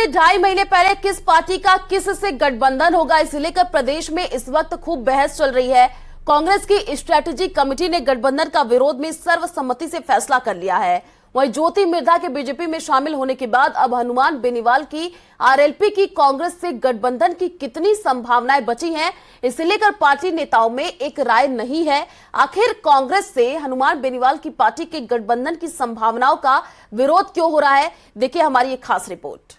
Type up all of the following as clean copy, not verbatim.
ढाई महीने पहले किस पार्टी का किस से गठबंधन होगा, इसे लेकर प्रदेश में इस वक्त खूब बहस चल रही है। कांग्रेस की स्ट्रेटेजी कमेटी ने गठबंधन का विरोध में सर्वसम्मति से फैसला कर लिया है। वहीं ज्योति मिर्धा के बीजेपी में शामिल होने के बाद अब हनुमान बेनीवाल की आरएलपी की कांग्रेस से गठबंधन की कितनी संभावनाएं बची हैं, इसे लेकर पार्टी नेताओं में एक राय नहीं है। आखिर कांग्रेस से हनुमान बेनीवाल की पार्टी के गठबंधन की संभावनाओं का विरोध क्यों हो रहा है, देखिए हमारी एक खास रिपोर्ट।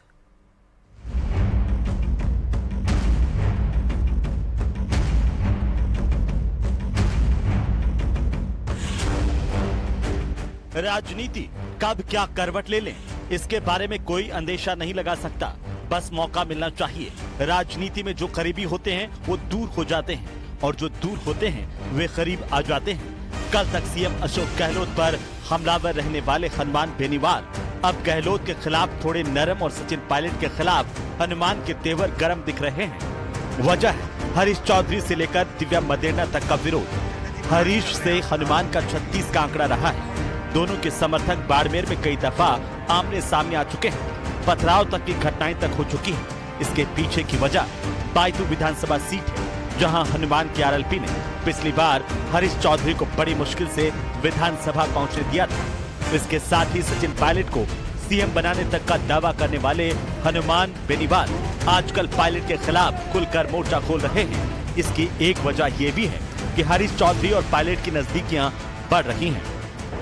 राजनीति कब क्या करवट ले लें, इसके बारे में कोई अंदेशा नहीं लगा सकता। बस मौका मिलना चाहिए। राजनीति में जो करीबी होते हैं वो दूर हो जाते हैं और जो दूर होते हैं वे करीब आ जाते हैं। कल तक सीएम अशोक गहलोत पर हमलावर रहने वाले हनुमान बेनीवाल अब गहलोत के खिलाफ थोड़े नरम और सचिन पायलट के खिलाफ हनुमान के तेवर गर्म दिख रहे हैं। वजह है हरीश चौधरी से लेकर दिव्या मदेरणा तक का विरोध। हरीश से हनुमान का 36 का आंकड़ा रहा है। दोनों के समर्थक बाड़मेर में कई दफा आमने सामने आ चुके हैं। पथराव तक की घटनाएं तक हो चुकी हैं। इसके पीछे की वजह बायतू विधानसभा सीट है, जहां हनुमान की आरएलपी ने पिछली बार हरीश चौधरी को बड़ी मुश्किल से विधानसभा पहुंचने दिया था। इसके साथ ही सचिन पायलट को सीएम बनाने तक का दावा करने वाले हनुमान बेनीवाल आजकल पायलट के खिलाफ खुलकर मोर्चा खोल रहे हैं। इसकी एक वजह यह भी है कि हरीश चौधरी और पायलट की नजदीकियां बढ़ रही हैं।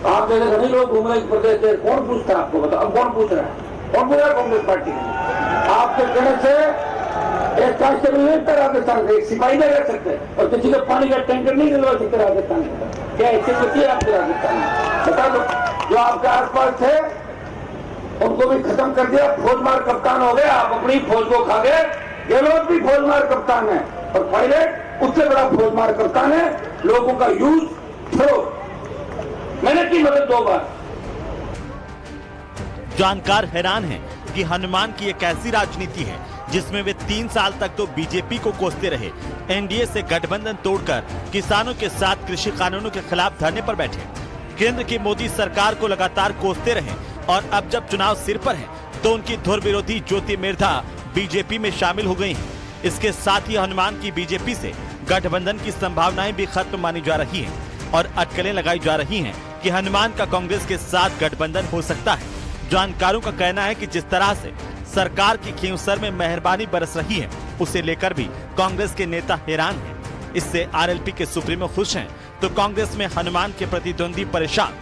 आप जैसे घने लोग घूम रहे प्रदेश से, कौन पूछता है आपको? बताओ, अब कौन पूछ रहा है? कौन पूछ रहा है कांग्रेस पार्टी में? आपके कहने से एक कांस्टेबल नहीं कर राजस्थान से, एक सिपाही नहीं रह सकते और किसी को पानी का टैंकर नहीं दिलवा सकते राजस्थान में। क्या ऐसे बची है आपके राजस्थान में? बता दो। जो आपके आसपास थे उनको भी खत्म कर दिया, फौजमार कप्तान हो गए। आप अपनी फौज को खा गए। गहलोत भी फौजमार कप्तान है और पायलट उससे बड़ा फौजमार कप्तान है। लोगों का यूज करो, मैंने की मदद 2 बार। जानकार हैरान हैं कि हनुमान की एक ऐसी राजनीति है जिसमें वे 3 साल तक तो बीजेपी को कोसते रहे, एनडीए से गठबंधन तोड़कर किसानों के साथ कृषि कानूनों के खिलाफ धरने पर बैठे, केंद्र की मोदी सरकार को लगातार कोसते रहे और अब जब चुनाव सिर पर है तो उनकी धुर विरोधी ज्योति मिर्धा बीजेपी में शामिल हो गई हैं। इसके साथ ही हनुमान की बीजेपी से गठबंधन की संभावनाएं भी खत्म मानी जा रही है और अटकलें लगाई जा रही हैं कि हनुमान का कांग्रेस के साथ गठबंधन हो सकता है। जानकारों का कहना है कि जिस तरह से सरकार की खींवसर में मेहरबानी बरस रही है, उसे लेकर भी कांग्रेस के नेता हैरान हैं। इससे आरएलपी के सुप्रीमो खुश हैं तो कांग्रेस में हनुमान के प्रतिद्वंदी परेशान।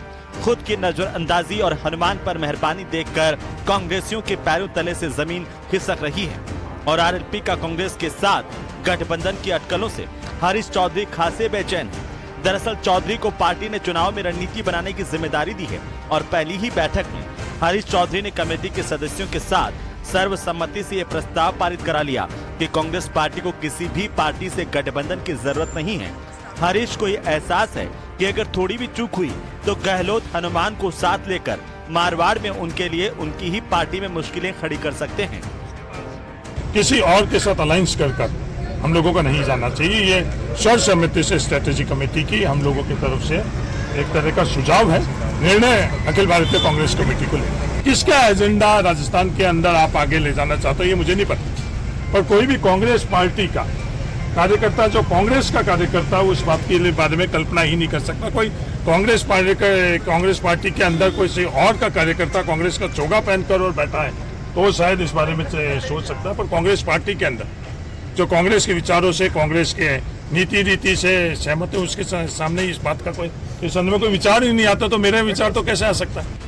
खुद की नजरअंदाजी और हनुमान पर मेहरबानी देखकर कांग्रेसियों के पैरों तले से जमीन खिसक रही है और आरएलपी का कांग्रेस के साथ गठबंधन की अटकलों से हरीश चौधरी खासे बेचैन है। दरअसल चौधरी को पार्टी ने चुनाव में रणनीति बनाने की जिम्मेदारी दी है और पहली ही बैठक में हरीश चौधरी ने कमेटी के सदस्यों के साथ सर्वसम्मति से यह प्रस्ताव पारित करा लिया कि कांग्रेस पार्टी को किसी भी पार्टी से गठबंधन की जरूरत नहीं है। हरीश को यह एहसास है कि अगर थोड़ी भी चूक हुई तो गहलोत हनुमान को साथ लेकर मारवाड़ में उनके लिए उनकी ही पार्टी में मुश्किलें खड़ी कर सकते हैं। किसी और के साथ अलायंस कर हम लोगों को नहीं जाना चाहिए। ये सर्वसम्मति से स्ट्रेटेजी कमेटी की हम लोगों की तरफ से एक तरह का सुझाव है। निर्णय अखिल भारतीय कांग्रेस कमेटी को लेना। किसका एजेंडा राजस्थान के अंदर आप आगे ले जाना चाहते हो ये मुझे नहीं पता, पर कोई भी कांग्रेस पार्टी का कार्यकर्ता जो कांग्रेस का कार्यकर्ता उस बात के बारे में कल्पना ही नहीं कर सकता। कोई कांग्रेस पार्टी के अंदर कोई और का कार्यकर्ता कांग्रेस का चोगा पहनकर और बैठा है तो शायद इस बारे में सोच सकता है, पर कांग्रेस पार्टी के अंदर जो कांग्रेस के विचारों से, कांग्रेस के नीति रीति से सहमत है, उसके सामने इस बात का कोई संदर्भ में कोई विचार ही नहीं आता तो मेरे विचार तो कैसे आ सकता है।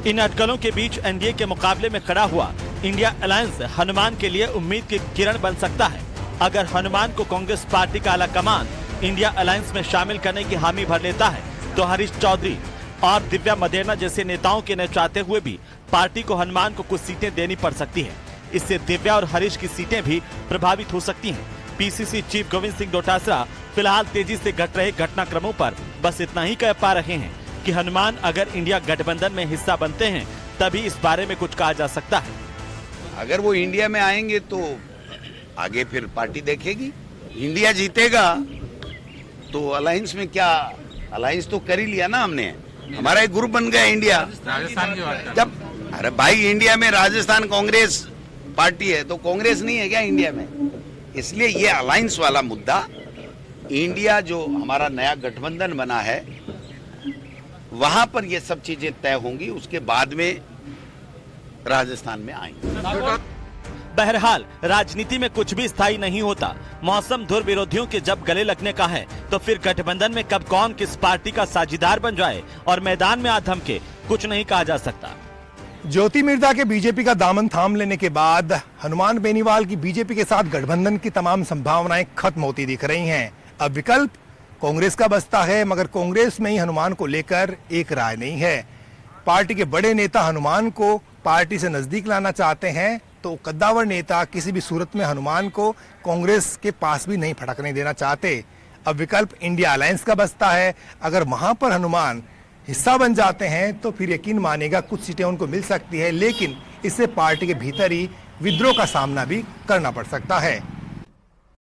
इन अटकलों के बीच एनडीए के मुकाबले में खड़ा हुआ इंडिया अलायंस हनुमान के लिए उम्मीद की किरण बन सकता है। अगर हनुमान को कांग्रेस पार्टी का आला कमान इंडिया अलायंस में शामिल करने की हामी भर लेता है तो हरीश चौधरी और दिव्या मदेरणा जैसे नेताओं के न चाहते हुए भी पार्टी को हनुमान को कुछ सीटें देनी पड़ सकती है। इससे दिव्या और हरीश की सीटें भी प्रभावित हो सकती हैं। पीसीसी चीफ गोविंद सिंह डोटासरा फिलहाल तेजी से घट रहे घटनाक्रमों पर बस इतना ही कह पा रहे हैं कि हनुमान अगर इंडिया गठबंधन में हिस्सा बनते हैं तभी इस बारे में कुछ कहा जा सकता है। अगर वो इंडिया में आएंगे तो आगे फिर पार्टी देखेगी। इंडिया जीतेगा तो अलायंस में क्या, अलायंस तो कर ही लिया ना हमने, हमारा एक ग्रुप बन गया इंडिया। जब अरे भाई इंडिया में राजस्थान कांग्रेस पार्टी है तो कांग्रेस नहीं है क्या इंडिया में? इसलिए ये अलायंस वाला मुद्दा, इंडिया जो हमारा नया गठबंधन बना है वहां पर ये सब चीजें तय होंगी, उसके बाद में राजस्थान में आएंगे। बहरहाल राजनीति में कुछ भी स्थायी नहीं होता। मौसम धुर विरोधियों के जब गले लगने का है तो फिर गठबंधन में कब कौन किस पार्टी का साझीदार बन जाए और मैदान में आ धमके, कुछ नहीं कहा जा सकता। ज्योति मिर्जा के बीजेपी का दामन थाम लेने के बाद हनुमान बेनीवाल की बीजेपी के साथ गठबंधन की तमाम संभावनाएं खत्म होती दिख रही हैं। अब विकल्प कांग्रेस का बचता है, मगर कांग्रेस में ही हनुमान को लेकर एक राय नहीं है। पार्टी के बड़े नेता हनुमान को पार्टी से नजदीक लाना चाहते हैं तो कद्दावर नेता किसी भी सूरत में हनुमान को कांग्रेस के पास भी नहीं फटकने देना चाहते। अब विकल्प इंडिया अलायंस का बचता है। अगर वहां पर हनुमान हिस्सा बन जाते हैं तो फिर यकीन मानेगा कुछ सीटें उनको मिल सकती है, लेकिन इससे पार्टी के भीतर ही विद्रोह का सामना भी करना पड़ सकता है।